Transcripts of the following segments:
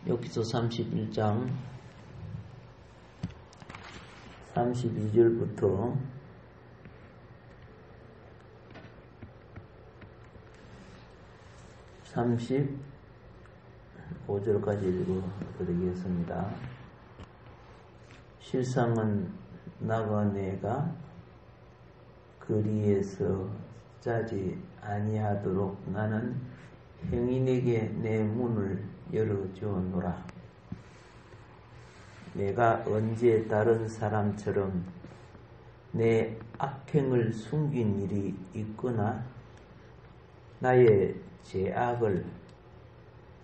여기서 31장 32절부터 35절까지 읽어드리겠습니다. 실상은 나그네가 거리에서 짜지 아니하도록 나는 행인에게 내 문을 열어주노라. 내가 언제 다른 사람처럼 내 악행을 숨긴 일이 있거나 나의 죄악을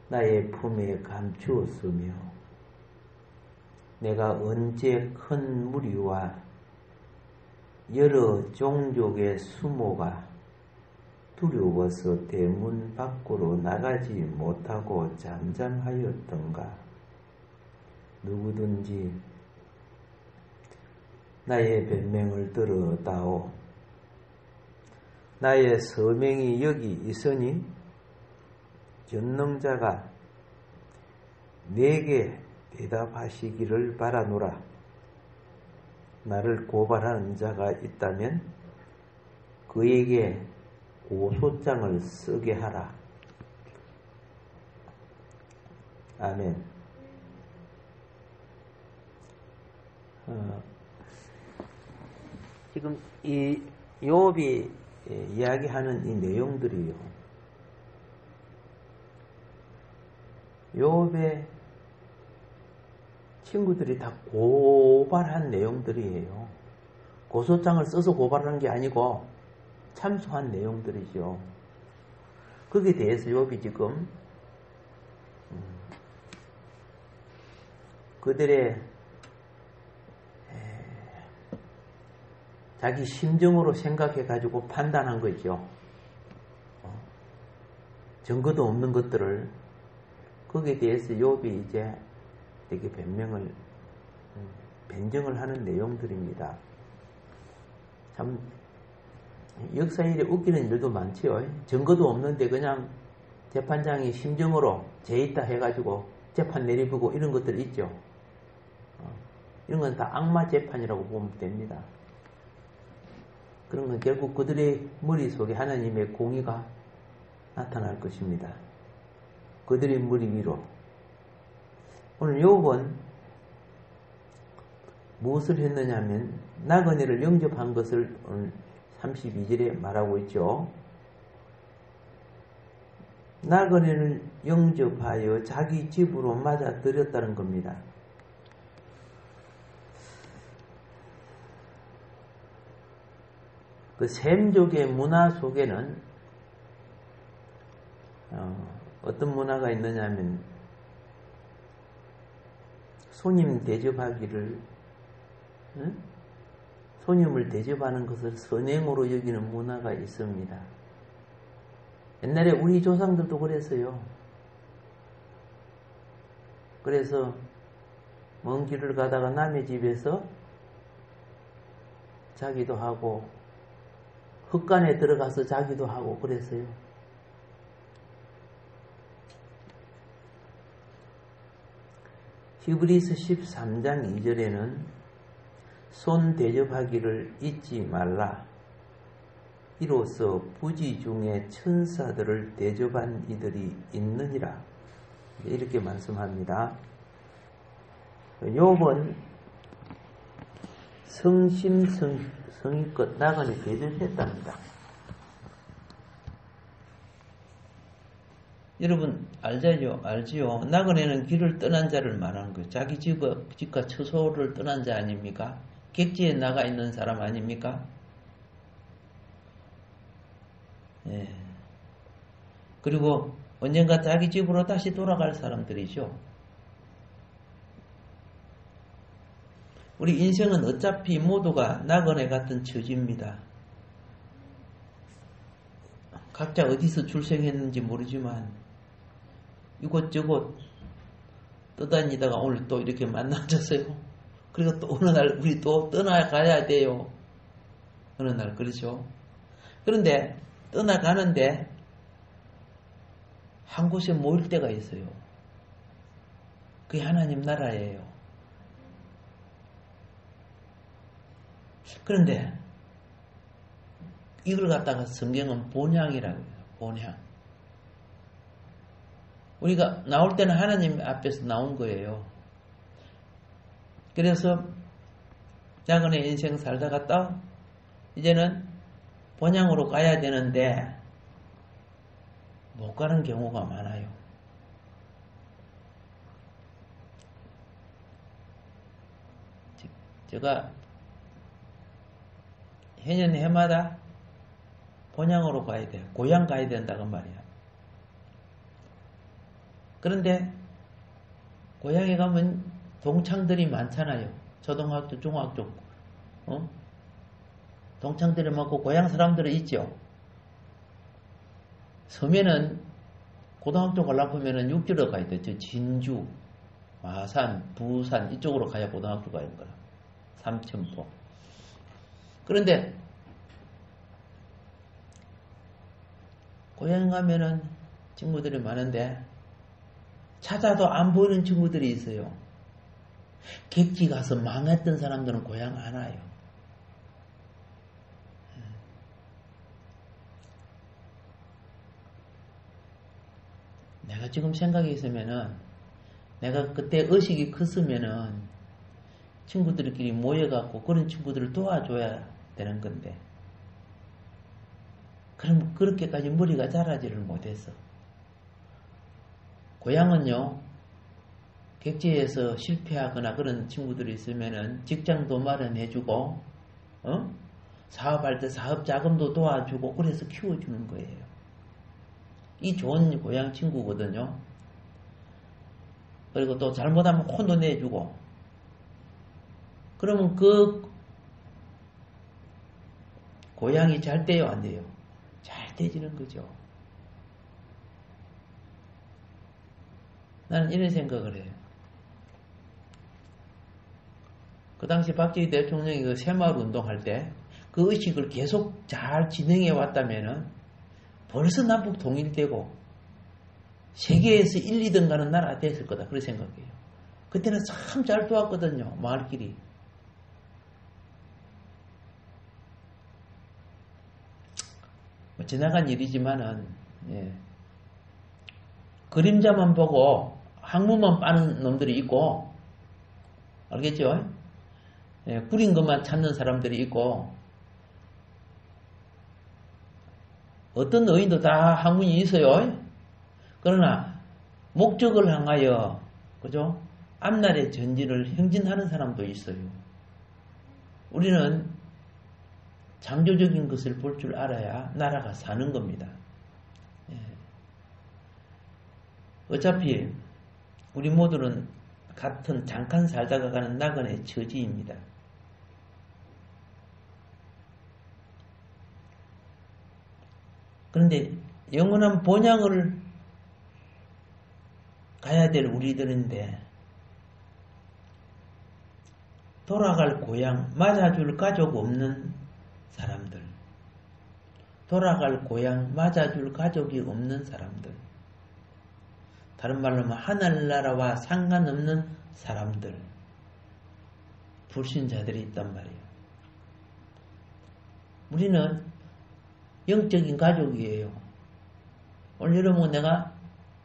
나의 품에 감추었으며 내가 언제 큰 무리와 여러 종족의 수모가 두려워서 대문 밖으로 나가지 못하고 잠잠하였던가. 누구든지 나의 변명을 들어다오. 나의 서명이 여기 있으니 전능자가 내게 대답하시기를 바라노라. 나를 고발하는 자가 있다면 그에게 고소장을 쓰게 하라. 아멘. 지금 이 욥이 이야기하는 이 내용들이요, 욥의 친구들이 다 고발한 내용들이에요. 고소장을 써서 고발하는 게 아니고 참소한 내용들이죠. 거기에 대해서 욥이 지금 그들의 자기 심정으로 생각해 가지고 판단한 거죠. 증거도 없는 것들을 거기에 대해서 욥이 이제 되게 변정을 하는 내용들입니다. 참 역사일에 웃기는 일도 많지요. 증거도 없는데 그냥 재판장이 심정으로 죄 있다 해가지고 재판 내리고 이런 것들 있죠. 이런 건 다 악마 재판이라고 보면 됩니다. 그런 건 결국 그들의 머릿속에 하나님의 공의가 나타날 것입니다. 그들의 머리 위로. 오늘 욥은 무엇을 했느냐면 나그네를 영접한 것을 오늘 32절에 말하고 있죠. 나그네를 영접하여 자기 집으로 맞아들였다는 겁니다. 그 셈족의 문화 속에는 어떤 문화가 있느냐면 손님 대접하기를, 손님을 대접하는 것을 선행으로 여기는 문화가 있습니다. 옛날에 우리 조상들도 그랬어요. 그래서 먼 길을 가다가 남의 집에서 자기도 하고 흙간에 들어가서 자기도 하고 그랬어요. 히브리서 13장 2절에는 손 대접하기를 잊지 말라. 이로써 부지 중에 천사들을 대접한 이들이 있느니라. 이렇게 말씀합니다. 욥은 성심성의껏 나그네 대접했답니다. 여러분 알지요? 나그네는 길을 떠난 자를 말하는 거예요. 자기 집과 처소를 떠난 자 아닙니까? 객지에 나가 있는 사람 아닙니까? 예. 그리고 언젠가 자기 집으로 다시 돌아갈 사람들이죠. 우리 인생은 어차피 모두가 나그네 같은 처지입니다. 각자 어디서 출생했는지 모르지만 이곳저곳 떠다니다가 오늘 또 이렇게 만나졌어요. 그리고 또 어느 날 우리 또 떠나가야 돼요. 어느 날 그렇죠. 그런데 떠나가는데 한 곳에 모일 때가 있어요. 그게 하나님 나라예요. 그런데 이걸 갖다가 성경은 본향이라고 해요. 본향. 우리가 나올 때는 하나님 앞에서 나온 거예요. 그래서 야근의 인생 살다가 딱 이제는 본향으로 가야 되는데 못 가는 경우가 많아요. 제가 해년 해마다 본향으로 가야 돼. 고향 가야 된다고 말이야. 그런데 고향에 가면 동창들이 많잖아요. 초등학교, 중학교, 동창들이 많고 고향 사람들이 있죠. 섬에는 고등학교 가려고 하면은 육지로 가야 돼. 저 진주, 마산, 부산 이쪽으로 가야 고등학교 가는 거라. 삼천포. 그런데 고향 가면은 친구들이 많은데 찾아도 안 보이는 친구들이 있어요. 객지 가서 망했던 사람들은 고향 안 와요. 내가 지금 생각이 있으면은 내가 그때 의식이 컸으면은 친구들끼리 모여갖고 그런 친구들을 도와줘야 되는 건데 그럼 그렇게까지 머리가 자라지를 못했어. 고향은요, 객지에서 실패하거나 그런 친구들이 있으면은 직장도 마련해주고, 사업할 때 사업 자금도 도와주고, 그래서 키워주는 거예요. 이 좋은 고향 친구거든요. 그리고 또 잘못하면 혼도 내주고, 그러면 그 고향이 잘 돼요, 안 돼요? 잘 돼지는 거죠. 나는 이런 생각을 해요. 그 당시 박정희 대통령이 그 새마을 운동할 때 그 의식을 계속 잘 진행해 왔다면은 벌써 남북 통일되고 세계에서 1, 2등 가는 나라가 됐을 거다. 그렇게 생각해요. 그때는 참 잘 도왔거든요. 마을끼리. 뭐 지나간 일이지만은 그림자만 보고 항문만 빠는 놈들이 있고 알겠죠? 구린 것만 찾는 사람들이 있고 어떤 의인도 다 학문이 있어요. 그러나 목적을 향하여 그죠? 앞날의 전진을 행진하는 사람도 있어요. 우리는 창조적인 것을 볼 줄 알아야 나라가 사는 겁니다. 어차피 우리 모두는 같은 잠깐 살다가 가는 나그네 처지입니다. 그런데 영원한 본향을 가야 될 우리들인데 돌아갈 고향, 맞아줄 가족 없는 사람들, 돌아갈 고향, 맞아줄 가족이 없는 사람들, 다른 말로 하면 하늘나라와 상관없는 사람들, 불신자들이 있단 말이에요. 우리는 영적인 가족이에요. 오늘 여러분 내가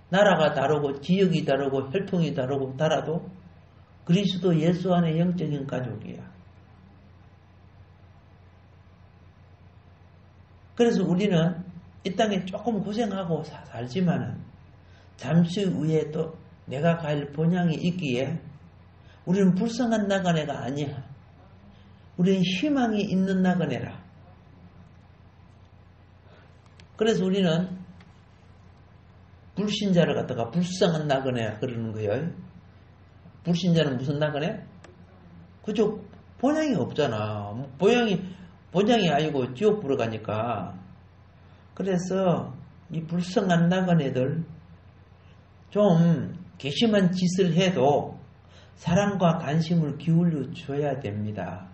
나라가 다르고 지역이 다르고 혈통이 다르고 달아도 그리스도 예수 안에 영적인 가족이야. 그래서 우리는 이 땅에 조금 고생하고 살지만은 잠시 후에 또 내가 갈 본향이 있기에 우리는 불쌍한 나그네가 아니야. 우리는 희망이 있는 나그네라. 그래서 우리는 불신자를 갖다가 불쌍한 나그네 그러는 거예요. 불신자는 무슨 나그네? 그죠? 본향이 없잖아. 본향이 아니고 지옥 보러 가니까. 그래서 이 불쌍한 나그네들 좀 괘씸한 짓을 해도 사랑과 관심을 기울여 줘야 됩니다.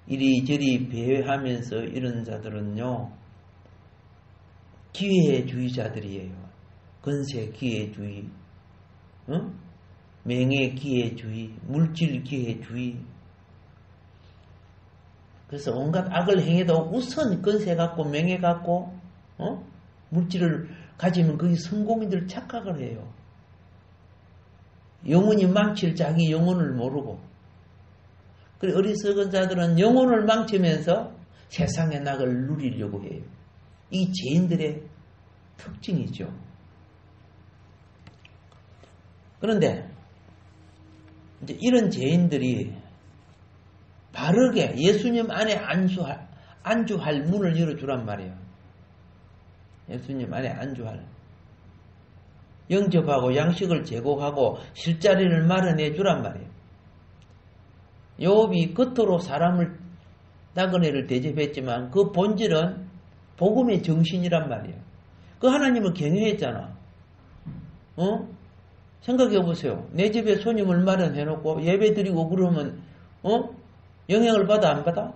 이리저리 배회하면서 이런 자들은요 기회주의자들이에요. 건세 기회주의, 명예 기회주의, 물질 기회주의. 그래서 온갖 악을 행해도 우선 건세 갖고 명예 갖고 물질을 가지면 그게 성공인들 착각을 해요. 영혼이 망칠 자기 영혼을 모르고. 그래 어리석은 자들은 영혼을 망치면서 세상의 낙을 누리려고 해요. 이 죄인들의 특징이죠. 그런데 이제 이런 죄인들이 바르게 예수님 안에 안주할 문을 열어주란 말이에요. 예수님 안에 안주할. 영접하고 양식을 제공하고 실자리를 마련해 주란 말이에요. 욥이 겉으로 사람을 나그네를 대접했지만 그 본질은 복음의 정신이란 말이에요. 그 하나님을 경외했잖아. 생각해 보세요. 내 집에 손님을 마련해 놓고 예배 드리고 그러면 영향을 받아 안 받아?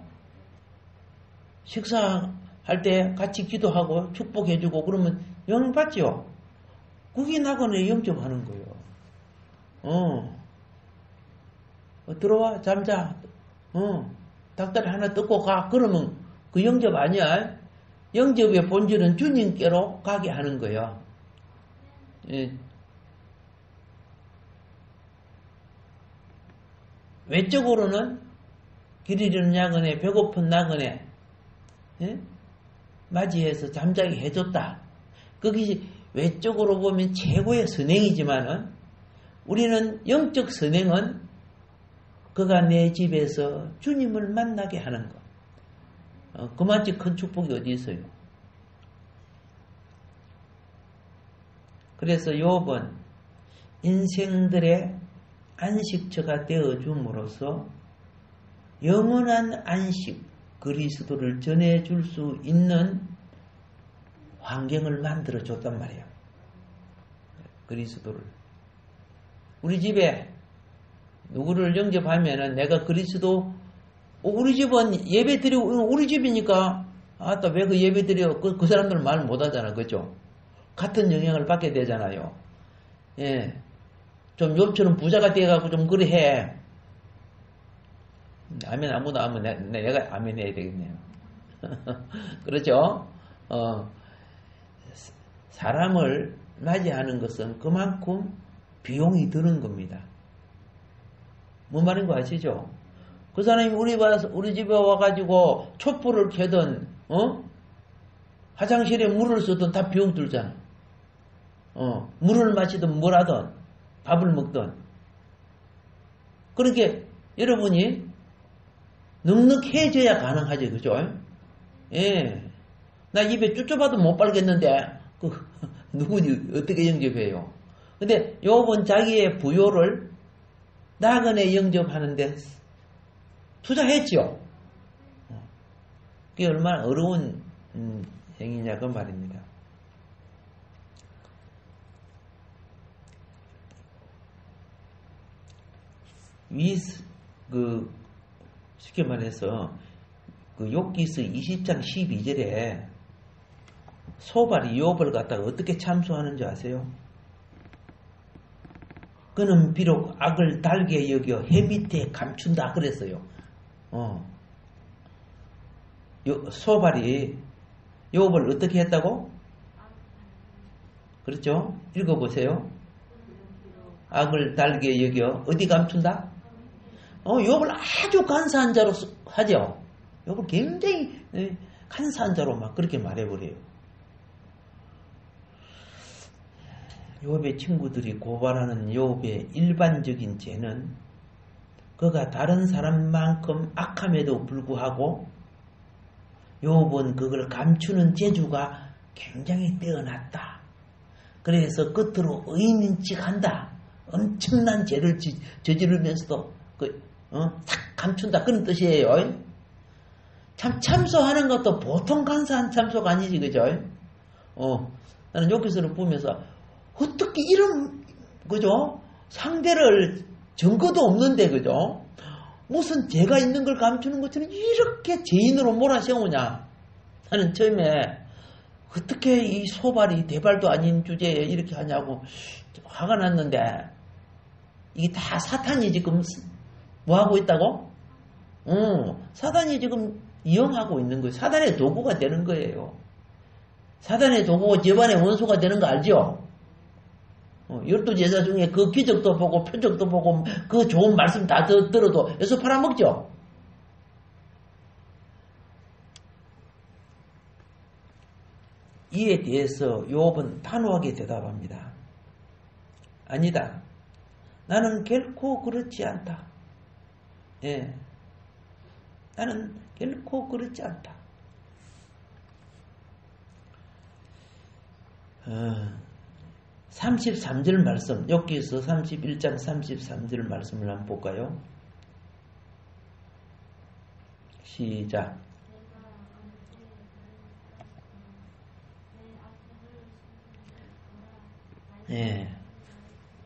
식사할 때 같이 기도하고 축복해 주고 그러면 영향 받죠. 그게 나그네 영접하는 거예요. 들어와 잠자. 닭다리 하나 뜯고 가. 그러면 그 영접 아니야? 영접의 본질은 주님께로 가게 하는 거예요. 예. 외적으로는 길 잃은 나그네, 배고픈 나그네 맞이해서 잠자게 해줬다. 그것이 외적으로 보면 최고의 선행이지만은 우리는 영적 선행은 그가 내 집에서 주님을 만나게 하는 것. 그만치 큰 축복이 어디 있어요. 그래서 욥은 인생들의 안식처가 되어줌으로써 영원한 안식 그리스도를 전해줄 수 있는 환경을 만들어줬단 말이에요. 그리스도를. 우리 집에 누구를 영접하면은 내가 그리스도, 우리 집은 예배 드리고, 우리 집이니까, 아따, 왜 그 예배 드려? 그 사람들은 말 못 하잖아. 그죠? 같은 영향을 받게 되잖아요. 예. 좀 욥처럼 부자가 되어가지고 좀 그래 해. 아멘, 아무도 하면 내가 아멘 해야 되겠네요. 그렇죠? 사람을 맞이하는 것은 그만큼 비용이 드는 겁니다. 뭔 말인 거 아시죠? 그 사람이 우리 집에 와가지고 촛불을 켜든, 화장실에 물을 쓰든 다 비용 들잖아. 물을 마시든 뭘 하든, 밥을 먹든. 그렇게 여러분이 넉넉해져야 가능하죠. 그죠? 예. 나 입에 쭈쭈봐도 못 빨겠는데, 누구니, 어떻게 영접해요? 근데 욥은 자기의 부요를 나그네 영접하는데 투자했죠. 그게 얼마나 어려운 행위냐 그 말입니다. 쉽게 말해서 욥기서 20장 12절에 소발이 욥을 갖다가 어떻게 참수하는 줄 아세요? 그는 비록 악을 달게 여겨 해 밑에 감춘다 그랬어요. 소발이 욥을 어떻게 했다고? 그렇죠? 읽어보세요. 악을 달게 여겨 어디 감춘다? 욥을 아주 간사한 자로 하죠. 욥을 굉장히 간사한 자로 막 그렇게 말해버려요. 욥의 친구들이 고발하는 욥의 일반적인 죄는 그가 다른 사람만큼 악함에도 불구하고 욥은 그걸 감추는 재주가 굉장히 뛰어났다. 그래서 끝으로 의인인척한다. 엄청난 죄를 저지르면서도 싹 감춘다. 그런 뜻이에요. 참 참소하는 것도 보통 간사한 참소가 아니지. 그죠? 나는 욥기서를 보면서 어떻게 이런, 그죠? 상대를 증거도 없는데, 그죠? 무슨 죄가 있는 걸 감추는 것처럼 이렇게 죄인으로 몰아세우냐? 나는 처음에 어떻게 이 소발이 대발도 아닌 주제에 이렇게 하냐고 화가 났는데 이게 다 사탄이 지금 뭐하고 있다고? 사단이 지금 이용하고 있는 거예요. 사단의 도구가 되는 거예요. 사단의 도구가 집안의 원수가 되는 거 알죠? 12제자 중에 그 기적도 보고 표적도 보고 그 좋은 말씀 다 들어도 여기서 팔아먹죠? 이에 대해서 욥은 단호하게 대답합니다. 아니다. 나는 결코 그렇지 않다. 예. 나는 결코 그렇지 않다. 33절 말씀, 욥기서 31장 33절 말씀을 한번 볼까요? 시작. 예.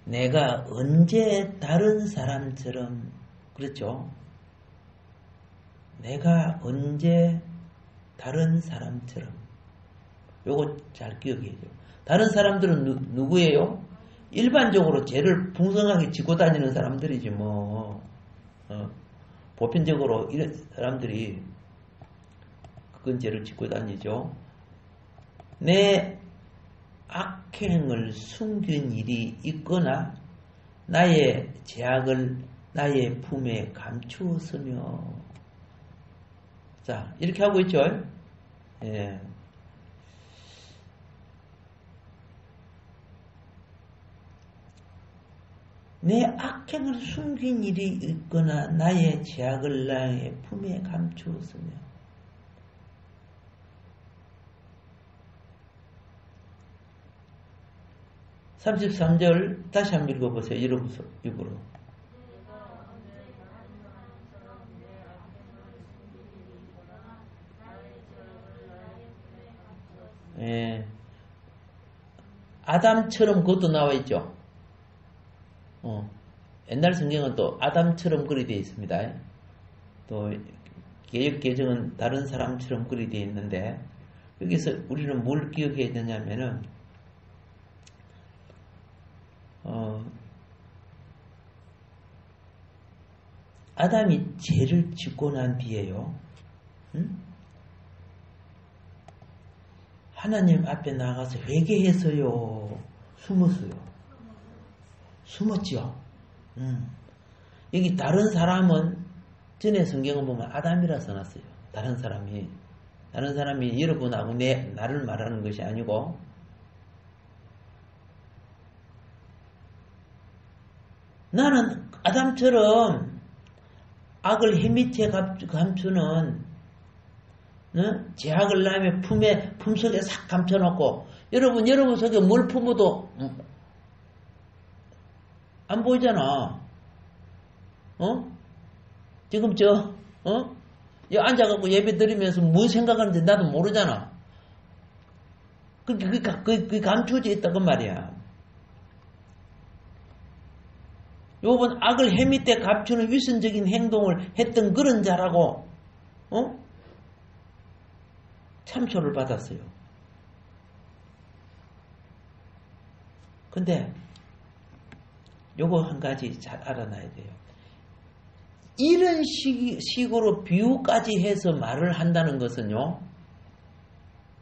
내가 언제 다른 사람처럼, 그렇죠? 내가 언제 다른 사람처럼. 요거 잘 기억해야죠. 다른 사람들은 누구예요? 일반적으로 죄를 풍성하게 지고 다니는 사람들이지 뭐. 보편적으로 이런 사람들이 그건 죄를 지고 다니죠. 내 악행을 숨긴 일이 있거나 나의 죄악을 나의 품에 감추었으며. 자, 이렇게 하고 있죠. 예. 내 악행을 숨긴 일이 있거나 나의 죄악을 나의 품에 감추었으며. (33절) 다시 한번 읽어보세요. 입으로. 예. 아담처럼 그것도 나와 있죠. 옛날 성경은 또 아담처럼 글이 되어 있습니다. 또 개역 개정은 다른 사람처럼 글이 되어 있는데 여기서 우리는 뭘 기억해야 되냐면은 아담이 죄를 짓고 난 뒤에요. 하나님 앞에 나가서 회개해서요. 숨었죠. 여기 다른 사람은 전에 성경을 보면 아담이라 써놨어요. 다른 사람이 여러분하고 나를 말하는 것이 아니고 나는 아담처럼 악을 햄밑에 감추는 죄악을 남의 품속에 싹 감춰놓고 여러분 속에 뭘 품어도 안 보이잖아. 지금 여기 앉아갖고 예배 드리면서 뭐 생각하는지 나도 모르잖아. 그게 감춰져 있다고 말이야. 요번 악을 햄밑에 감추는 위선적인 행동을 했던 그런 자라고 참소를 받았어요. 근데 요거 한 가지 잘 알아놔야 돼요. 이런 식으로 비유까지 해서 말을 한다는 것은요,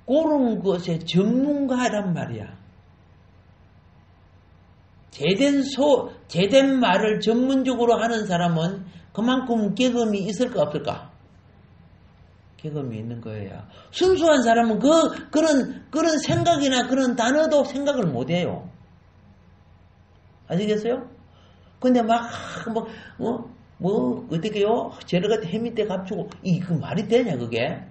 그런 것의 전문가란 말이야. 제된 말을 전문적으로 하는 사람은 그만큼 경험이 있을까 없을까? 경험이 있는 거예요. 순수한 사람은 그런 생각이나 그런 단어도 생각을 못 해요. 아시겠어요? 근데 어떻게요? 죄를 갖다 햄밑에 감추고, 그 말이 되냐, 그게?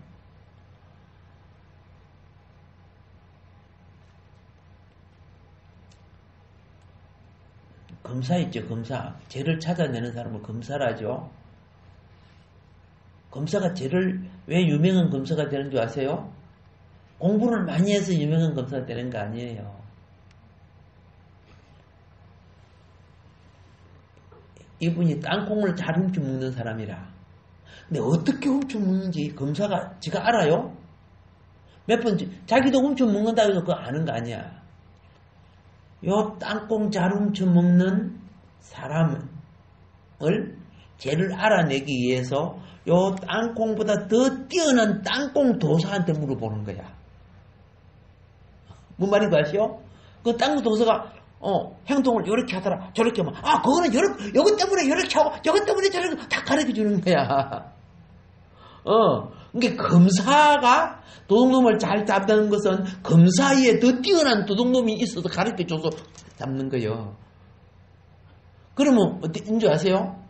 검사 있죠, 검사. 죄를 찾아내는 사람을 검사라죠. 검사가 죄를 왜 유명한 검사가 되는 줄 아세요? 공부를 많이 해서 유명한 검사가 되는 거 아니에요. 이분이 땅콩을 잘 훔쳐먹는 사람이라. 근데 어떻게 훔쳐먹는지 검사가 지가 알아요? 몇 번, 자기도 훔쳐먹는다고 해서 그거 아는 거 아니야. 요 땅콩 잘 훔쳐먹는 사람을, 쟤를 알아내기 위해서 요 땅콩보다 더 뛰어난 땅콩 도사한테 물어보는 거야. 뭔 말인지 아시오? 그 땅콩 도사가 행동을 이렇게 하더라 저렇게 하면 그거는 요것 때문에 이렇게 하고 요것 때문에 저렇게 다 가르쳐 주는 거야. 그러니까 검사가 도둑놈을 잘 잡는 것은 검사에 더 뛰어난 도둑놈이 있어서 가르쳐 줘서 잡는 거예요. 그러면 어떻게 줄 아세요?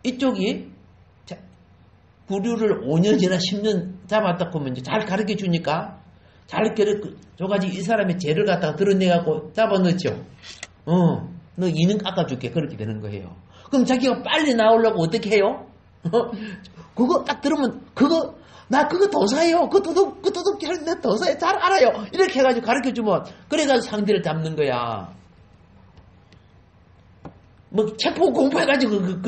이쪽이 구류를 5년이나 10년 잡았다 그러면 이제 잘 가르쳐 주니까 잘 줘가지고 이 사람의 죄를 갖다가 드러내갖고 잡아넣죠. 너 2년 깎아줄게. 그렇게 되는 거예요. 그럼 자기가 빨리 나오려고 어떻게 해요? 그거 딱 들으면 나 그거 도사예요. 그 도둑질 내 도사에 잘 알아요. 이렇게 해가지고 가르쳐 주면 그래가지고 상대를 잡는 거야. 뭐 체포 공부해가지고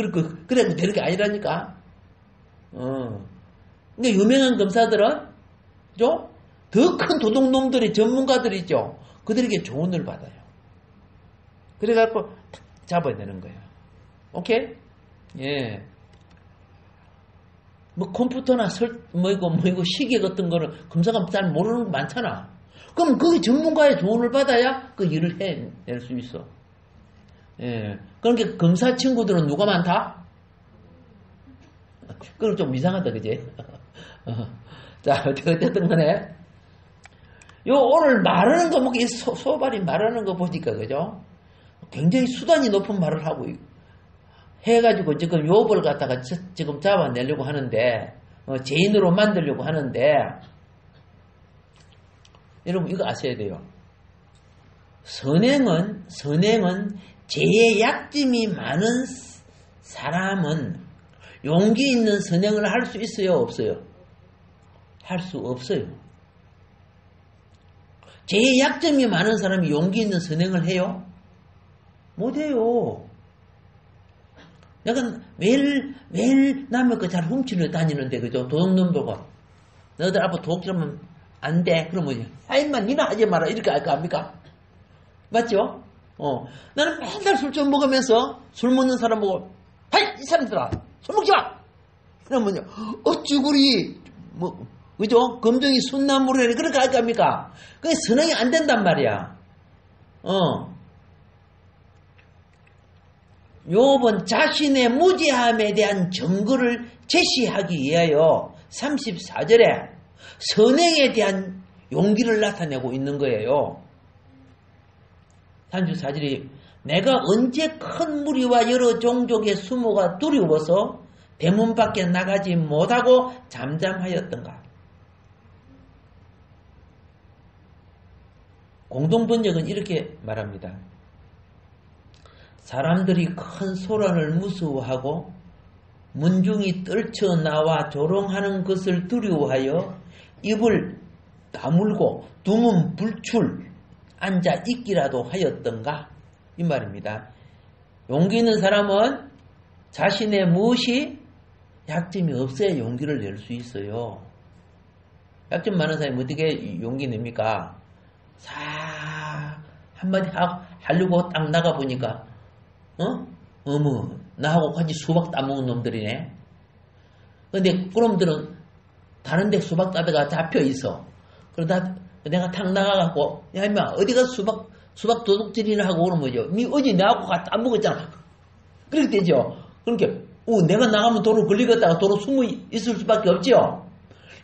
그래 되는 게 아니라니까. 근데 유명한 검사들은 더 큰 도둑놈들이 전문가들이죠. 그들에게 조언을 받아요. 그래갖고 잡아야 되는 거예요. 오케이? 예. 뭐 컴퓨터나 뭐이고 시계 같은 거는 검사가 잘 모르는 거 많잖아. 그럼 그 전문가의 조언을 받아야 그 일을 해낼 수 있어. 예. 그러니까 검사 친구들은 누가 많다? 그건 좀 이상하다, 그지? 자, 어쨌든 간에 요 오늘 말하는 거, 소발이 말하는 거 보니까, 그죠? 굉장히 수단이 높은 말을 하고 해가지고 지금 요업을 갖다가 지금 잡아내려고 하는데, 죄인으로 만들려고 하는데, 여러분 이거 아셔야 돼요. 선행은 죄의 약점이 많은 사람은 용기 있는 선행을 할 수 있어요, 없어요? 할 수 없어요. 죄의 약점이 많은 사람이 용기 있는 선행을 해요? 못해요. 내가 매일 남의 거 잘 훔치려 다니는데, 그죠? 도둑놈 보고, 너희들 앞으로 도둑질하면 안 돼. 그러면, 임마, 니나 하지 마라. 이렇게 할 거 아닙니까? 맞죠? 나는 맨날 술 좀 먹으면서, 술 먹는 사람 보고, 이 사람들아, 술 먹지 마! 그러면요, 어쭈구리, 그죠? 검정이 순나무로 해. 그렇게 할 거 아닙니까? 그게 선행이 안 된단 말이야. 요번 자신의 무지함에 대한 증거를 제시하기 위하여 34절에 선행에 대한 용기를 나타내고 있는 거예요. 34절이 내가 언제 큰 무리와 여러 종족의 수모가 두려워서 대문 밖에 나가지 못하고 잠잠하였던가. 공동번역은 이렇게 말합니다. 사람들이 큰 소란을 무서워하고 문중이 떨쳐나와 조롱하는 것을 두려워하여 입을 다물고 두문 불출 앉아 있기라도 하였던가 이 말입니다. 용기 있는 사람은 자신의 무엇이 약점이 없어야 용기를 낼 수 있어요. 약점 많은 사람이 어떻게 용기 냅니까? 한마디 하려고 딱 나가보니까 어머 나하고 같이 수박 따먹은 놈들이네. 근데 그놈들은 다른 데 수박 따다가 잡혀있어. 그러다 내가 탁 나가갖고 야 임마 어디가 수박 도둑질이나 하고 그러면 뭐죠? 니 어제 나하고 같이 따먹었잖아. 그렇게 되죠. 그러니까 내가 나가면 도로 걸리겠다가 도로 숨어 있을 수밖에 없죠.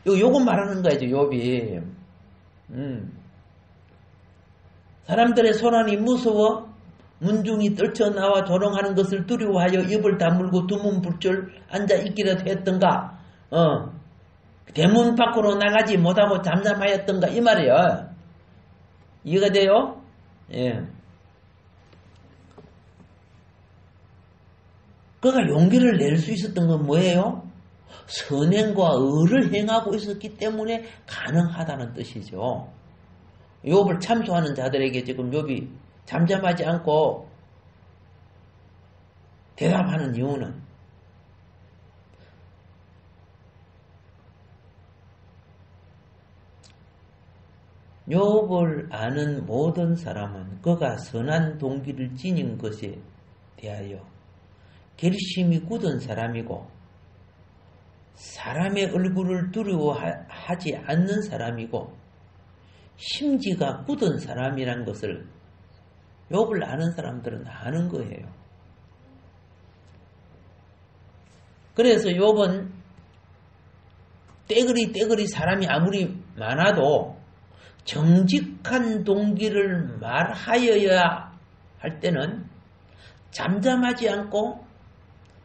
요거 말하는 거죠. 욥이. 사람들의 소란이 무서워 문중이 떨쳐나와 조롱하는 것을 두려워하여 입을 다물고 두문 불줄 앉아 있기라도 했던가. 대문 밖으로 나가지 못하고 잠잠하였던가 이 말이에요. 이해가 돼요? 예. 그가 용기를 낼 수 있었던 건 뭐예요? 선행과 의를 행하고 있었기 때문에 가능하다는 뜻이죠. 욥을 참소하는 자들에게 지금 욥이 잠잠하지 않고 대답하는 이유는 욥을 아는 모든 사람은 그가 선한 동기를 지닌 것에 대하여 결심이 굳은 사람이고 사람의 얼굴을 두려워하지 않는 사람이고 심지가 굳은 사람이란 것을 욥을 아는 사람들은 아는 거예요. 그래서 욥은 떼거리 사람이 아무리 많아도 정직한 동기를 말하여야 할 때는 잠잠하지 않고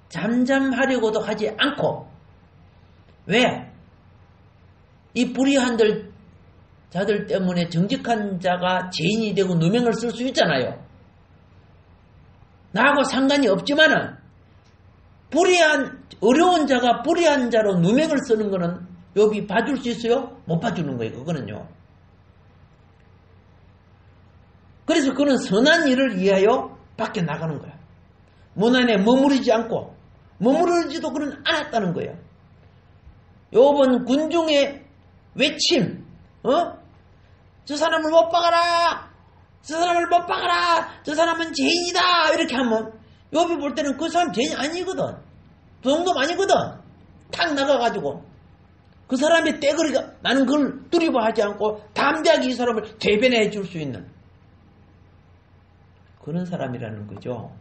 잠잠하려고도 하지 않고 왜? 이 불의한 자들 때문에 정직한 자가 죄인이 되고 누명을 쓸 수 있잖아요. 나하고 상관이 없지만은 어려운 자가 불의한 자로 누명을 쓰는 거는 욥이 봐줄 수 있어요? 못 봐주는 거예요. 그거는요. 그래서 그는 선한 일을 위하여 밖에 나가는 거야. 문 안에 머무르지 않고 머무르지도 그는 않았다는 거예요. 욥은 군중의 외침, 저 사람을 못 박아라! 저 사람을 못 박아라! 저 사람은 죄인이다! 이렇게 하면 욥이 볼 때는 그 사람 죄인 아니거든. 도둑놈 아니거든. 탁 나가가지고 그 사람의 떼거리가 나는 그걸 두려워하지 않고 담대하게 이 사람을 대변해 줄 수 있는 그런 사람이라는 거죠.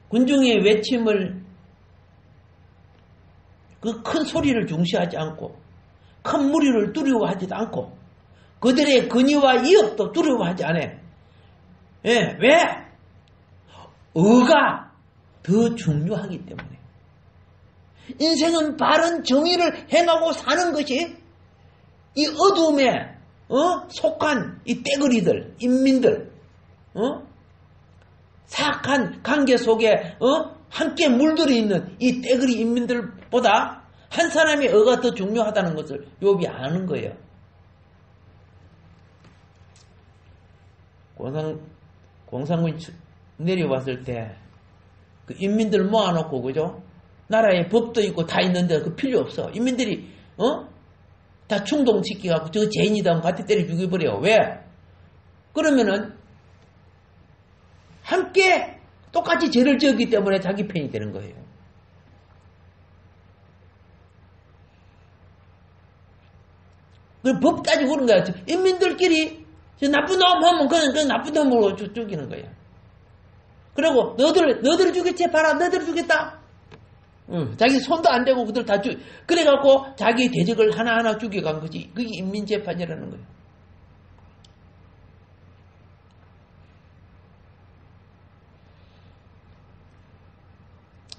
군중의 외침을 그 큰 소리를 중시하지 않고 큰 무리를 두려워하지도 않고 그들의 근위와 이업도 두려워하지 않아. 예, 왜? 의가 더 중요하기 때문에. 인생은 바른 정의를 행하고 사는 것이 이 어둠에 속한 이 떼거리들, 인민들, 사악한 관계 속에 함께 물들어 있는 이 떼거리 인민들보다 한 사람의 의가 더 중요하다는 것을 욥이 아는 거예요. 공산군이 내려왔을 때 그 인민들 모아놓고 그죠? 나라에 법도 있고 다 있는데 그 필요 없어. 인민들이 다 충동시켜갖고 저 죄인이다 하면 같이 때려 죽여버려. 왜? 그러면은 함께 똑같이 죄를 지었기 때문에 자기 편이 되는 거예요. 그 법 따지고 그런 거야. 인민들끼리 나쁜 놈 하면 그냥 나쁜 놈으로 죽이는 거야. 그리고 너들 죽였지? 봐라, 너들 죽였다. 자기 손도 안 대고 그들 다 그래갖고 자기 대적을 하나하나 죽여간 거지. 그게 인민재판이라는 거예요.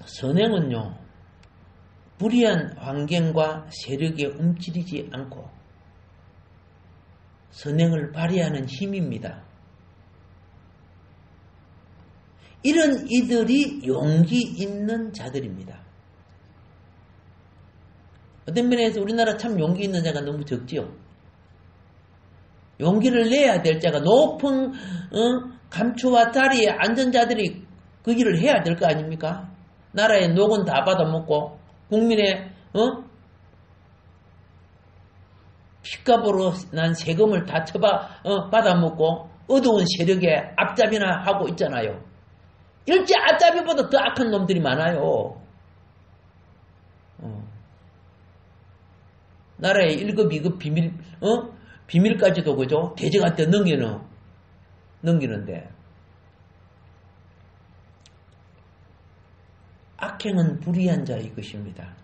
선행은요, 불의한 환경과 세력에 움츠리지 않고 선행을 발휘하는 힘입니다. 이런 이들이 용기 있는 자들입니다. 어떤 면에서 우리나라 참 용기 있는 자가 너무 적지요. 용기를 내야 될 자가 높은 감초와 자리에 앉은 자들이 그 일을 해야 될 거 아닙니까? 나라의 녹은 다 받아먹고 국민의 핏값으로 난 세금을 다 받아먹고 어두운 세력에 앞잡이나 하고 있잖아요. 일제 앞잡이보다 더 악한 놈들이 많아요. 나라의 1급, 2급 비밀까지도 그죠? 대적한테 넘기는데 악행은 불의한 자의 것입니다.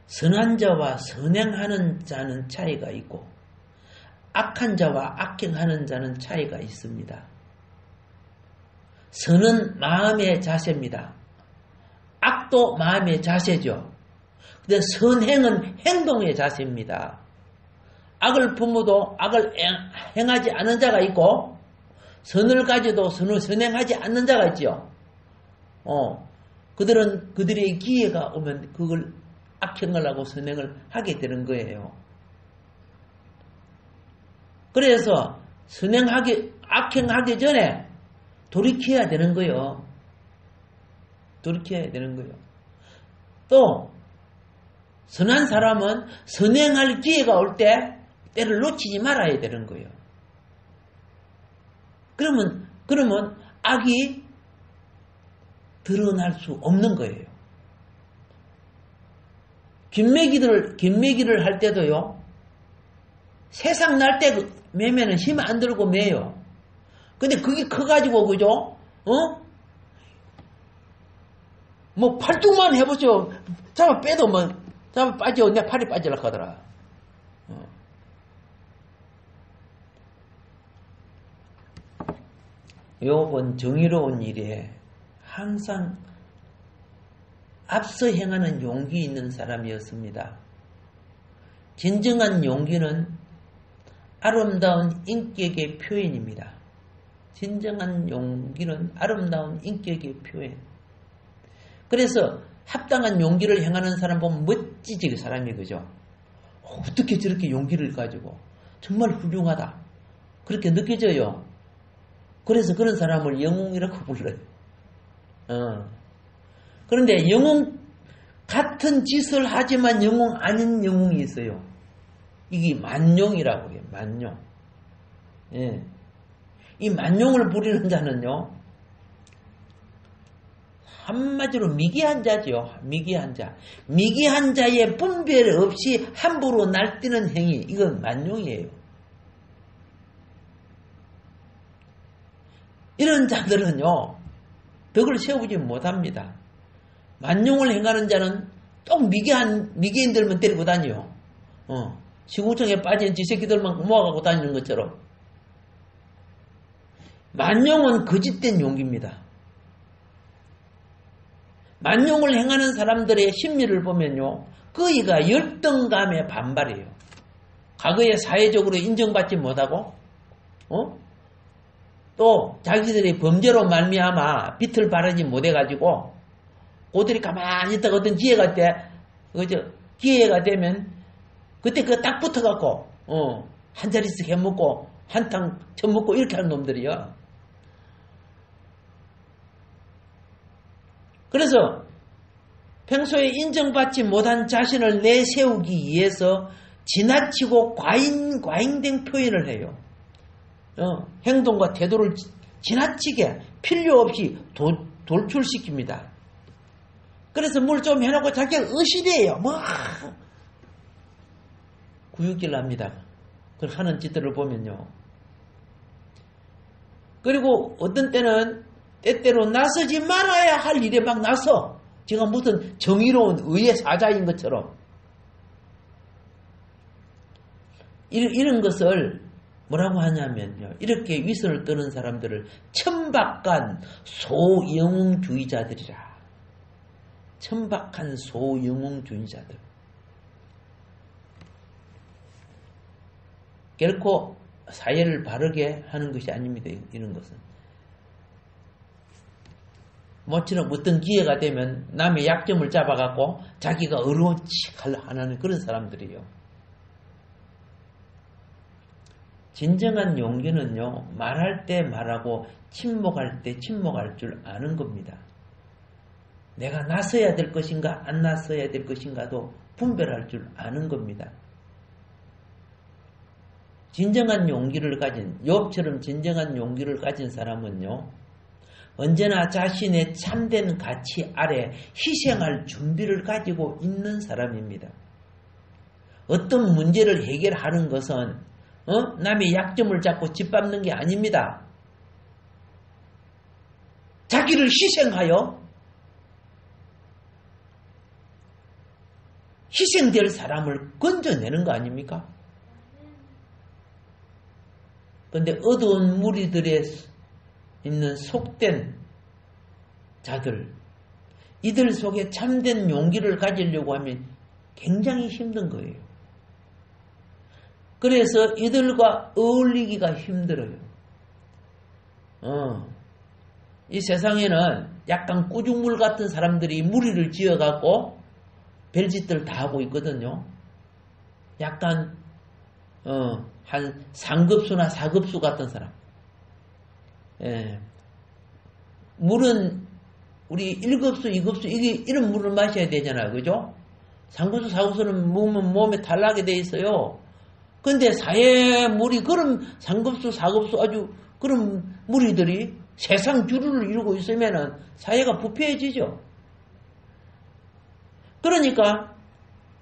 선한 자와 선행하는 자는 차이가 있고 악한 자와 악행하는 자는 차이가 있습니다. 선은 마음의 자세입니다. 악도 마음의 자세죠. 근데 선행은 행동의 자세입니다. 악을 품어도 악을 행하지 않는 자가 있고 선을 가져도 선을 선행하지 않는 자가 있죠. 그들은 그들의 기회가 오면 그걸 악행을 하고 선행을 하게 되는 거예요. 그래서 악행하기 전에 돌이켜야 되는 거예요. 돌이켜야 되는 거예요. 또 선한 사람은 선행할 기회가 올 때 때를 놓치지 말아야 되는 거예요. 그러면 악이 드러날 수 없는 거예요. 김매기를 할 때도요, 세상 날 때 매면은 힘 안 들고 매요. 근데 그게 커가지고, 그죠? 뭐, 팔뚝만 해보죠. 잡아 빼도 잡아 빠져. 내 팔이 빠지려고 하더라. 요번 정의로운 일에 항상 앞서 행하는 용기 있는 사람이었습니다. 진정한 용기는 아름다운 인격의 표현입니다. 진정한 용기는 아름다운 인격의 표현. 그래서 합당한 용기를 행하는 사람 보면 멋지지, 그 사람이, 그죠? 어떻게 저렇게 용기를 가지고 정말 훌륭하다, 그렇게 느껴져요. 그래서 그런 사람을 영웅이라고 불러요. 그런데 영웅 같은 짓을 하지만 영웅 아닌 영웅이 있어요. 이게 만용이라고 해요. 만용. 예. 이 만용을 부리는 자는요, 한마디로 미개한 자죠. 미개한 자. 미개한 자의 분별 없이 함부로 날뛰는 행위, 이건 만용이에요. 이런 자들은요, 덕을 세우지 못합니다. 만용을 행하는 자는 또 미개인들만 데리고 다녀요. 시궁창에 빠진 지새끼들만 모아가고 다니는 것처럼. 만용은 거짓된 용기입니다. 만용을 행하는 사람들의 심리를 보면요, 거의가 열등감의 반발이에요. 과거에 사회적으로 인정받지 못하고, 또 자기들이 범죄로 말미암아 빛을 발하지 못해가지고 고들이 가만히 있다가 어떤 기회가 되면 그때 그거 딱 붙어갖고 한 자리씩 해먹고 한탕 처먹고 이렇게 하는 놈들이요. 그래서 평소에 인정받지 못한 자신을 내세우기 위해서 지나치고 과잉된 표현을 해요. 행동과 태도를 지나치게 필요 없이 돌출시킵니다. 그래서 뭘 좀 해놓고 자기가 의심해요. 구육질 납니다. 그걸 하는 짓들을 보면요. 그리고 어떤 때는 때때로 나서지 말아야 할 일에 막 나서, 제가 무슨 정의로운 의의 사자인 것처럼. 이런 것을 뭐라고 하냐면요, 이렇게 위선을 떠는 사람들을 천박한 소영웅주의자들이라. 천박한 소영웅주의자들. 결코 사회를 바르게 하는 것이 아닙니다. 이런 것은. 모처럼 어떤 기회가 되면 남의 약점을 잡아갖고 자기가 어려운치 하는 그런 사람들이에요. 진정한 용기는요, 말할 때 말하고 침묵할 때 침묵할 줄 아는 겁니다. 내가 나서야 될 것인가 안 나서야 될 것인가도 분별할 줄 아는 겁니다. 진정한 용기를 가진, 욥처럼 진정한 용기를 가진 사람은요, 언제나 자신의 참된 가치 아래 희생할 준비를 가지고 있는 사람입니다. 어떤 문제를 해결하는 것은 남의 약점을 잡고 짓밟는 게 아닙니다. 자기를 희생하여 희생될 사람을 건져내는 거 아닙니까? 그런데 어두운 무리들에 있는 속된 자들, 이들 속에 참된 용기를 가지려고 하면 굉장히 힘든 거예요. 그래서 이들과 어울리기가 힘들어요. 이 세상에는 약간 꾸중물 같은 사람들이 무리를 지어갖고 별짓들 다 하고 있거든요. 약간 한 3급수나 4급수 같은 사람. 예. 물은 우리 1급수, 2급수 이런 물을 마셔야 되잖아요. 그죠? 3급수, 4급수는 몸에 탈나게 돼 있어요. 근데 사회 무리, 그런 상급수, 사급수 아주 그런 무리들이 세상 주류를 이루고 있으면은 사회가 부패해지죠. 그러니까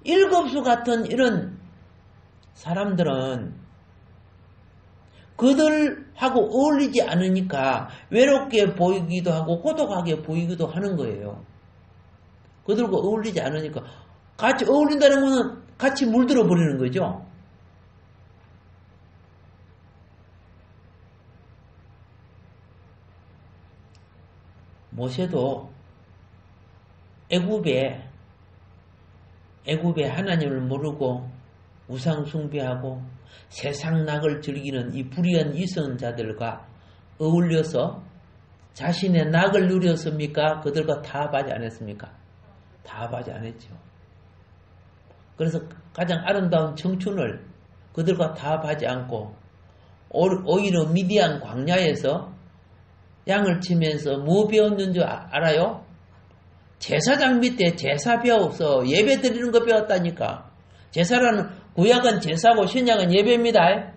일급수 같은 이런 사람들은 그들하고 어울리지 않으니까 외롭게 보이기도 하고 고독하게 보이기도 하는 거예요. 그들과 어울리지 않으니까. 같이 어울린다는 것은 같이 물들어 버리는 거죠. 모세도 애굽에 하나님을 모르고 우상 숭배하고 세상 낙을 즐기는 이 불의한 이성자들과 어울려서 자신의 낙을 누렸습니까? 그들과 타협하지 않았습니까? 타협하지 않았죠. 그래서 가장 아름다운 청춘을 그들과 타협하지 않고 오히려 미디안 광야에서 양을 치면서 뭐 배웠는 줄 알아요? 제사장 밑에 제사 배워서 예배 드리는 거 배웠다니까. 제사라는 구약은 제사고 신약은 예배입니다.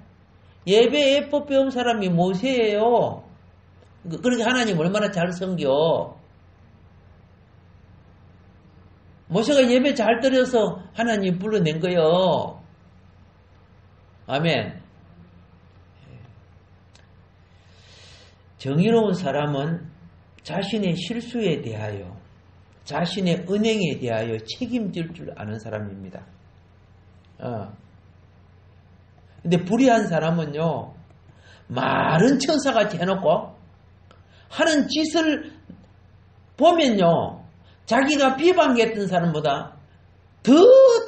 예배 예법 배운 사람이 모세예요. 그렇게 하나님 얼마나 잘 섬겨. 모세가 예배 잘 드려서 하나님 불러낸 거예요. 아멘. 정의로운 사람은 자신의 실수에 대하여, 자신의 은행에 대하여 책임질 줄 아는 사람입니다. 근데 불의한 사람은요, 말은 천사같이 해놓고 하는 짓을 보면요, 자기가 비방했던 사람보다 더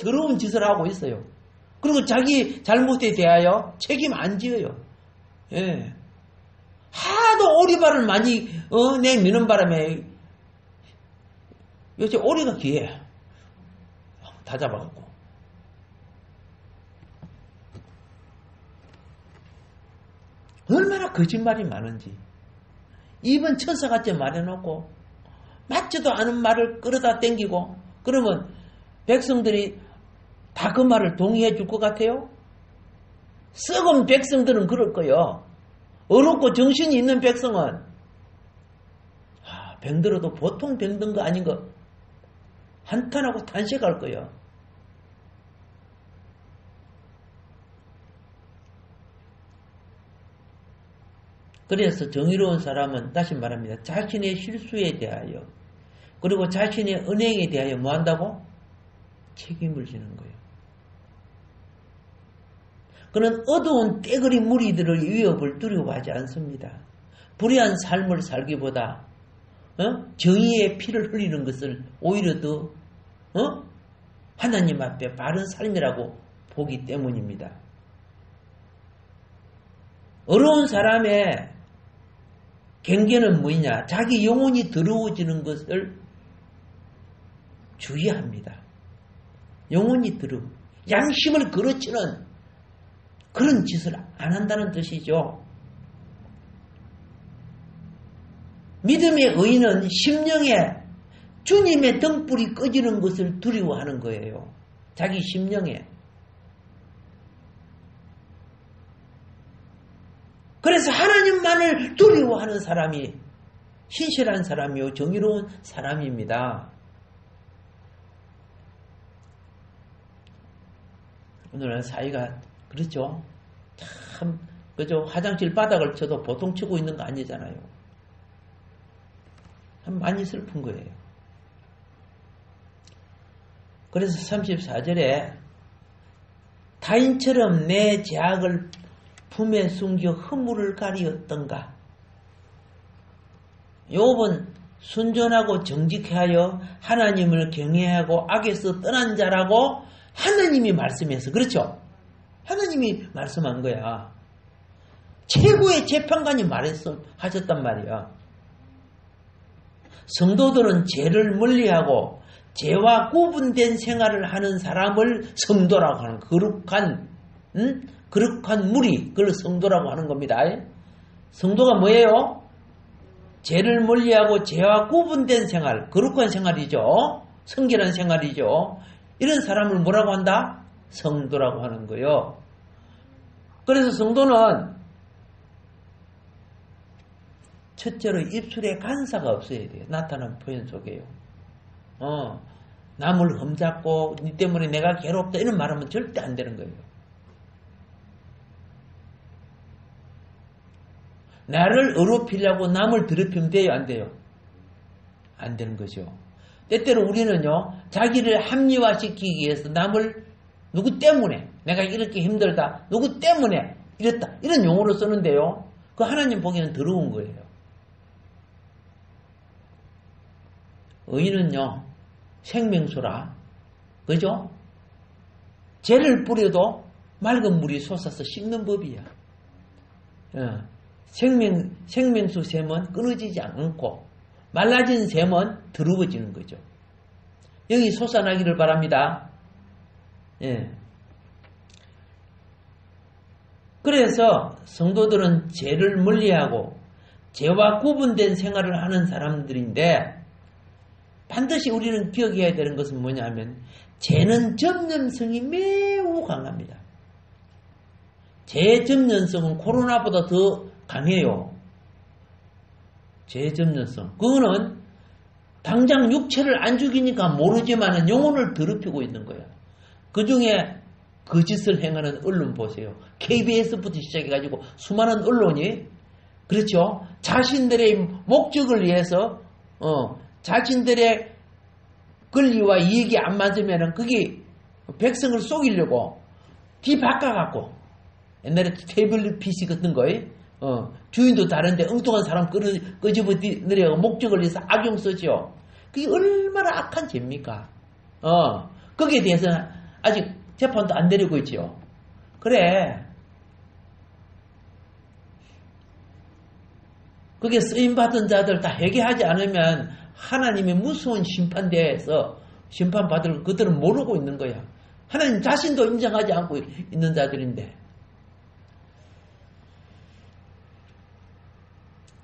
더러운 짓을 하고 있어요. 그리고 자기 잘못에 대하여 책임 안 지어요. 예. 하도 오리발을 많이 내미는 바람에 요새 오리가 귀해. 다 잡아갖고. 얼마나 거짓말이 많은지. 입은 천사같이 말해놓고 맞지도 않은 말을 끌어다 땡기고, 그러면 백성들이 다 그 말을 동의해 줄 것 같아요? 썩은 백성들은 그럴 거예요. 어렵고 정신이 있는 백성은 병들어도 보통 병든 거 아닌 거 한탄하고 탄식할 거예요. 그래서 정의로운 사람은 다시 말합니다. 자신의 실수에 대하여 그리고 자신의 은행에 대하여 뭐 한다고? 책임을 지는 거예요. 그는 어두운 떼거리 무리들의 위협을 두려워하지 않습니다. 불의한 삶을 살기보다 정의의 피를 흘리는 것을 오히려 더 하나님 앞에 바른 삶이라고 보기 때문입니다. 어려운 사람의 경계는 뭐냐? 자기 영혼이 더러워지는 것을 주의합니다. 영혼이 양심을 그르치는 그런 짓을 안 한다는 뜻이죠. 믿음의 의인은 심령에 주님의 등불이 꺼지는 것을 두려워하는 거예요. 자기 심령에. 그래서 하나님만을 두려워하는 사람이 신실한 사람이요 정의로운 사람입니다. 오늘날 사회가 그렇죠. 참 그죠. 화장실 바닥을 쳐도 보통 치고 있는 거 아니잖아요. 참 많이 슬픈 거예요. 그래서 34절에 타인처럼 내 죄악을 품에 숨겨 허물을 가리었던가. 욥은 순전하고 정직하여 하나님을 경외하고 악에서 떠난 자라고 하나님이 말씀해서 그렇죠. 하나님이 말씀한 거야. 최고의 재판관이 하셨단 말이야. 성도들은 죄를 멀리하고 죄와 구분된 생활을 하는 사람을 성도라고 하는 거룩한 무리, 그걸 성도라고 하는 겁니다. 성도가 뭐예요? 죄를 멀리하고 죄와 구분된 생활, 거룩한 생활이죠. 성결한 생활이죠. 이런 사람을 뭐라고 한다? 성도라고 하는 거예요. 그래서 성도는 첫째로 입술에 간사가 없어야 돼요. 나타난 표현 속에요. 남을 험잡고 니 때문에 내가 괴롭다 이런 말하면 절대 안 되는 거예요. 나를 어렵히려고 남을 더럽히면 돼요? 안 돼요? 안 되는 거죠. 때때로 우리는요, 자기를 합리화시키기 위해서 남을 누구 때문에 내가 이렇게 힘들다, 누구 때문에 이랬다 이런 용어로 쓰는데요. 그 하나님 보기에는 더러운 거예요. 의인은요, 생명수라, 그죠? 죄를 뿌려도 맑은 물이 솟아서 씻는 법이야. 생명수 샘은 끊어지지 않고 말라진 샘은 더러워지는 거죠. 여기 솟아나기를 바랍니다. 예. 그래서 성도들은 죄를 멀리하고 죄와 구분된 생활을 하는 사람들인데 반드시 우리는 기억해야 되는 것은 뭐냐면 죄는 전염성이 매우 강합니다. 죄 전염성은 코로나보다 더 강해요. 죄 전염성. 그거는 당장 육체를 안 죽이니까 모르지만 영혼을 더럽히고 있는 거야. 그 중에 거짓을 행하는 언론 보세요. KBS부터 시작해가지고 수많은 언론이 그렇죠. 자신들의 목적을 위해서 자신들의 권리와 이익이 안 맞으면은 그게 백성을 속이려고 뒤 바꿔갖고 옛날에 태블릿 PC 같은 거에 주인도 다른데 엉뚱한 사람 끄집어내려고 목적을 위해서 악용 쓰죠. 그게 얼마나 악한 죄입니까? 거기에 대해서는 아직 재판도 안 내리고 있죠. 그래. 그게 쓰임받은 자들 다 회개하지 않으면 하나님의 무서운 심판대에서 심판받을 그들은 모르고 있는 거야. 하나님 자신도 인정하지 않고 있는 자들인데.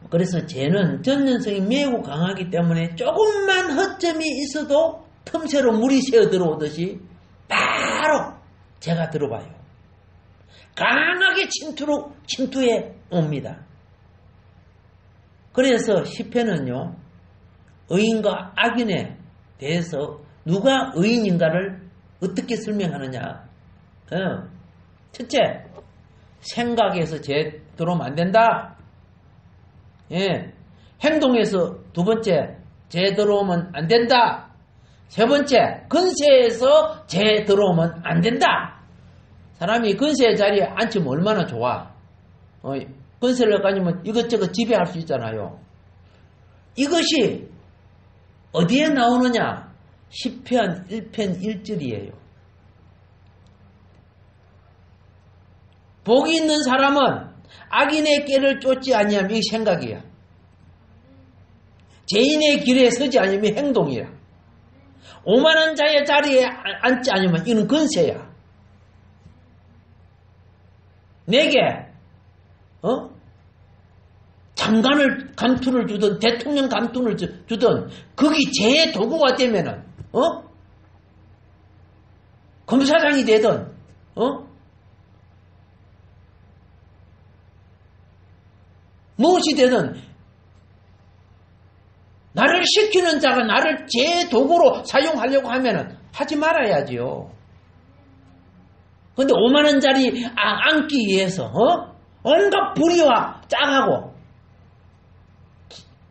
그래서 죄는 전염성이 매우 강하기 때문에 조금만 허점이 있어도 틈새로 물이 새어 들어오듯이 바로 죄가 들어와요. 강하게 침투해 옵니다. 그래서 시편은요, 의인과 악인에 대해서 누가 의인인가를 어떻게 설명하느냐. 첫째, 생각에서 죄 들어오면 안 된다. 예. 행동에서 두 번째, 죄 들어오면 안 된다. 세 번째, 근세에서 죄 들어오면 안 된다. 사람이 근세의 자리에 앉으면 얼마나 좋아. 근세를 가지면 이것저것 지배할 수 있잖아요. 이것이 어디에 나오느냐? 시편 1편 1절이에요. 복이 있는 사람은 악인의 길을 쫓지 아니하면 이 생각이야. 죄인의 길에 서지 아니면 행동이야. 오만한 자의 자리에 앉지 않으면 이는 근세야. 내게 장관을 감투를 주든 대통령 감투를 주든 그게 죄의 도구가 되면은 검사장이 되든 무엇이 되든 나를 시키는 자가 나를 죄의 도구로 사용하려고 하면은 하지 말아야지요. 근데 오만한 자리 앉기 위해서 온갖 불의와 짱하고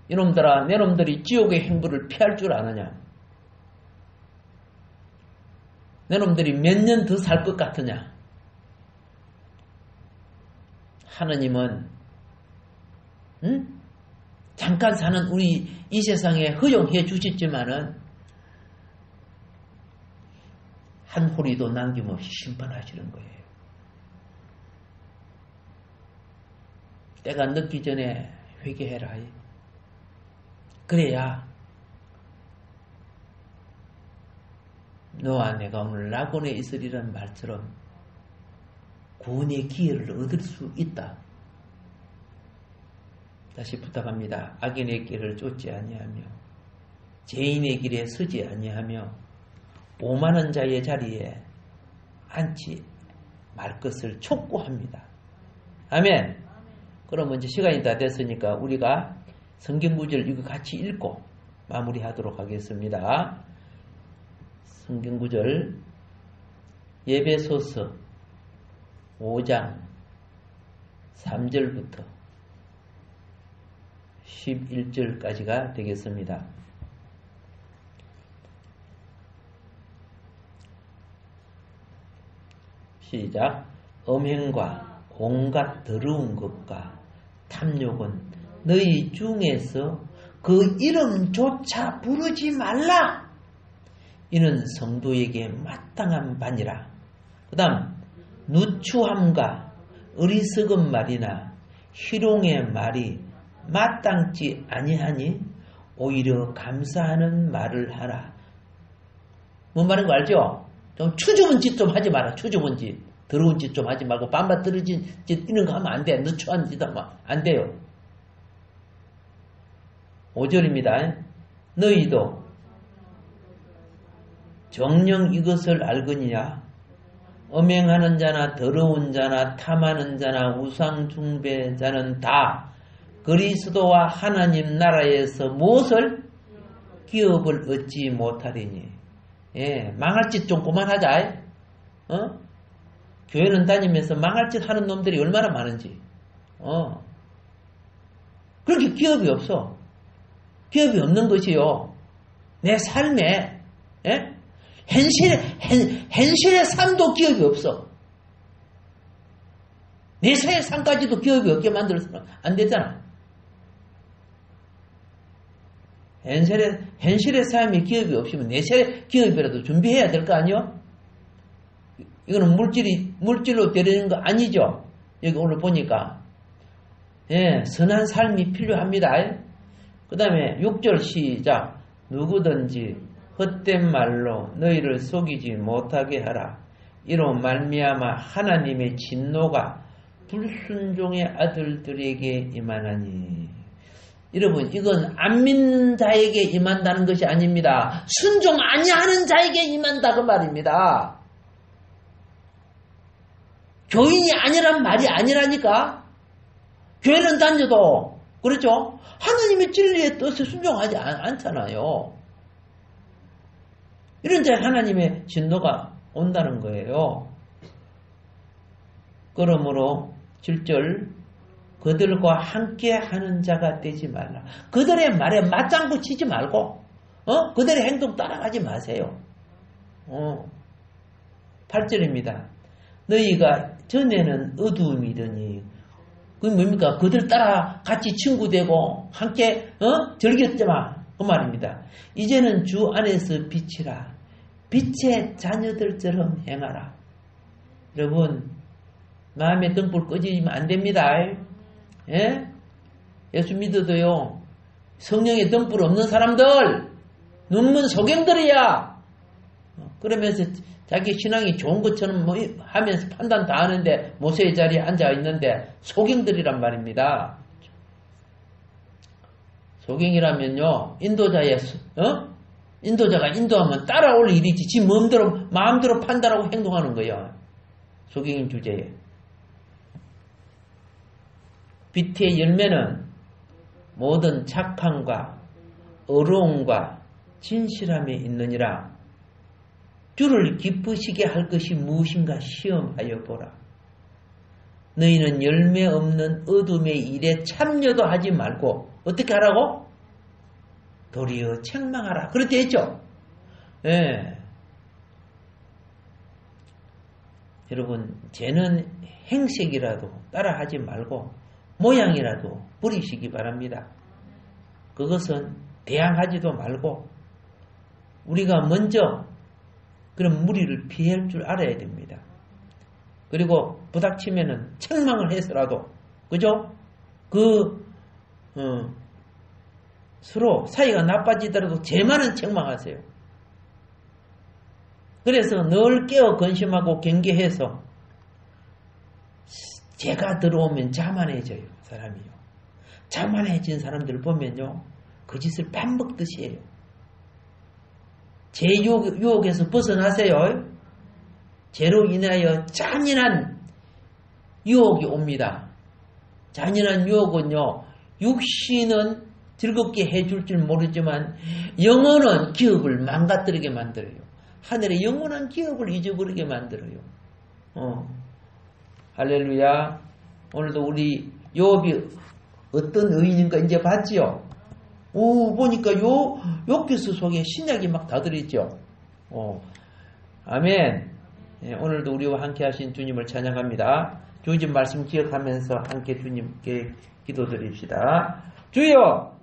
이놈들아 내 놈들이 지옥의 행부를 피할 줄 아느냐. 내 놈들이 몇 년 더 살 것 같으냐. 하느님은 잠깐 사는 우리 이 세상에 허용해 주셨지만은 한 호리도 남김없이 심판하시는 거예요. 때가 늦기 전에 회개해라. 그래야 너와 내가 오늘 낙원에 있으리라는 말처럼 구원의 기회를 얻을 수 있다. 다시 부탁합니다. 악인의 길을 쫓지 아니하며 죄인의 길에 서지 아니하며 오만한 자의 자리에 앉지 말 것을 촉구합니다. 아멘. 그러면 이제 시간이 다 됐으니까 우리가 성경 구절 이거 같이 읽고 마무리하도록 하겠습니다. 성경 구절 에베소서 5장 3절부터 11절까지가 되겠습니다. 시작. 음행과 온갖 더러운 것과 탐욕은 너희 중에서 그 이름조차 부르지 말라. 이는 성도에게 마땅한 바니라. 그 다음 누추함과 어리석은 말이나 희롱의 말이 마땅지 아니하니 오히려 감사하는 말을 하라. 뭔 말인 거 알죠? 좀 추주분 짓 좀 하지 마라. 추주분 짓. 더러운 짓 좀 하지 말고 빰바 떨어진 짓 이런 거 하면 안 돼. 누추한 짓 하면 안 돼요. 5절입니다. 너희도 정녕 이것을 알거니와 음행하는 자나 더러운 자나 탐하는 자나 우상 숭배자는 다 그리스도와 하나님 나라에서 무엇을? 기업을 얻지 못하리니. 예, 망할 짓 좀 그만하자. 교회는 다니면서 망할 짓 하는 놈들이 얼마나 많은지. 그렇게 기업이 없어. 기업이 없는 것이요. 내 삶에, 예? 현실의 삶도 기업이 없어. 내세의 삶까지도 기업이 없게 만들어서는 안 되잖아. 현실의 삶이 기업이 없으면 내세의 기업이라도 준비해야 될 거 아니요? 이거는 물질로 되는 거 아니죠? 여기 오늘 보니까. 예, 선한 삶이 필요합니다. 그 다음에 6절 시작. 누구든지 헛된 말로 너희를 속이지 못하게 하라. 이로 말미암아 하나님의 진노가 불순종의 아들들에게 임하나니. 여러분, 이건 안 믿는 자에게 임한다는 것이 아닙니다. 순종 아니하는 자에게 임한다 그 말입니다. 교인이 아니란 말이 아니라니까. 교회는 다녀도 그렇죠? 하나님의 진리의 뜻에 순종하지 않잖아요. 이런 자에 하나님의 진노가 온다는 거예요. 그러므로 7절 그들과 함께 하는 자가 되지 말라. 그들의 말에 맞장구 치지 말고 그들의 행동 따라가지 마세요. 8절입니다. 너희가 전에는 어두움이더니 그게 뭡니까? 그들 따라 같이 친구 되고 함께 즐겼지만 그 말입니다. 이제는 주 안에서 빛이라. 빛의 자녀들처럼 행하라. 여러분, 마음의 등불 꺼지면 안 됩니다. 예? 예수 믿어도요, 성령의 등불 없는 사람들, 눈먼 소경들이야. 그러면서 자기 신앙이 좋은 것처럼 뭐 하면서 판단 다 하는데 모세의 자리에 앉아 있는데 소경들이란 말입니다. 소경이라면요, 인도자가 인도하면 따라올 일이지 지 마음대로 판단하고 행동하는 거예요. 소경인 주제에. 빛의 열매는 모든 착함과 어로움과 진실함에 있느니라. 주를 기쁘시게 할 것이 무엇인가 시험하여 보라. 너희는 열매 없는 어둠의 일에 참여도 하지 말고 어떻게 하라고? 도리어 책망하라. 그렇게 했죠? 예. 여러분, 죄는 행색이라도 따라하지 말고 모양이라도 버리시기 바랍니다. 그것은 대항하지도 말고 우리가 먼저 그런 무리를 피할 줄 알아야 됩니다. 그리고 부닥치면은 책망을 해서라도, 그죠? 서로 사이가 나빠지더라도 죄만은 책망하세요. 그래서 늘 깨어 근심하고 경계해서 죄가 들어오면 자만해져요, 사람이요. 자만해진 사람들 보면요, 그 짓을 반복듯이 해요. 제 유혹에서 벗어나세요. 죄로 인하여 잔인한 유혹이 옵니다. 잔인한 유혹은요, 육신은 즐겁게 해줄 줄 모르지만 영원한 기업을 망가뜨리게 만들어요. 하늘의 영원한 기업을 잊어버리게 만들어요. 할렐루야. 오늘도 우리 요업이 어떤 의인인가 이제 봤지요? 보니까 욥기서 속에 신약이 막 다 들어있죠. 아멘. 오늘도 우리와 함께 하신 주님을 찬양합니다. 주님 말씀 기억하면서 함께 주님께 기도드립시다. 주여!